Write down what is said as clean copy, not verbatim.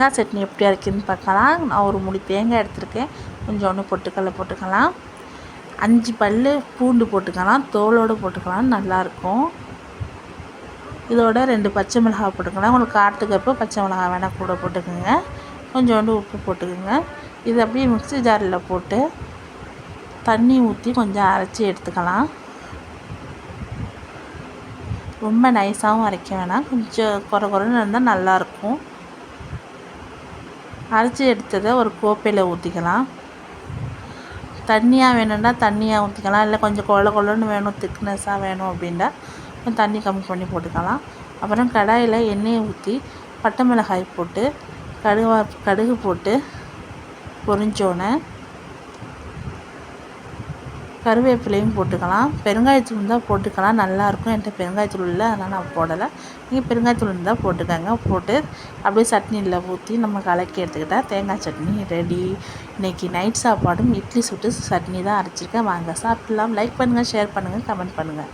தேங்காய் சட்னி எப்படி அரைக்குதுன்னு பார்க்கலாம். நான் ஒரு முடி தேங்காய் எடுத்துருக்கேன். கொஞ்சோண்டு பொட்டுக்கடலை போட்டுக்கலாம். 5 பல் பூண்டு போட்டுக்கலாம். தோலோடு போட்டுக்கலாம், நல்லாயிருக்கும். இதோட 2 பச்சை மிளகாய் போட்டுக்கலாம். உங்களுக்கு காரத்துக்கு எப்போ பச்சை மிளகாய் வேணால் கூட போட்டுக்கோங்க. கொஞ்சோண்டு உப்பு போட்டுக்கோங்க. இது அப்படியே மிக்ஸி ஜாரில் போட்டு தண்ணி ஊற்றி கொஞ்சம் அரைச்சி எடுத்துக்கலாம். ரொம்ப நைஸாகவும் அரைக்க வேணாம், கொஞ்சம் குறைன்னு இருந்தால் நல்லாயிருக்கும். அரைச்சி எடுத்ததை ஒரு கோப்பையில் ஊற்றிக்கலாம். தண்ணியாக வேணும்னா தண்ணியாக ஊற்றிக்கலாம். இல்லை கொஞ்சம் கொள்ளன்னு வேணும், திக்னஸாக வேணும் அப்படின்னா கொஞ்சம் தண்ணி கம்மி பண்ணி போட்டுக்கலாம். அப்புறம் கடாயில் எண்ணெயை ஊற்றி பட்டை மிளகாய் போட்டு கடுகு போட்டு பொரிஞ்சோன்னே கருவேப்பிலையும் போட்டுக்கலாம். பெருங்காயத்தூள் இருந்தால் போட்டுக்கலாம், நல்லாயிருக்கும். என்கிட்ட பெருங்காயத்தூள் இல்லை, அதனால் நான் போடலை. நீங்கள் பெருங்காயத்தூள் இருந்தால் போட்டுக்கோங்க. போட்டு அப்படியே சட்னியில் ஊற்றி நம்ம கலக்கி எடுத்துக்கிட்டால் தேங்காய் சட்னி ரெடி. இன்றைக்கி நைட் சாப்பாடும் இட்லி சுட்டு சட்னி தான் அரைச்சிருக்கேன். வாங்க சாப்பிட்லாம். லைக் பண்ணுங்கள், ஷேர் பண்ணுங்கள், கமெண்ட் பண்ணுங்கள்.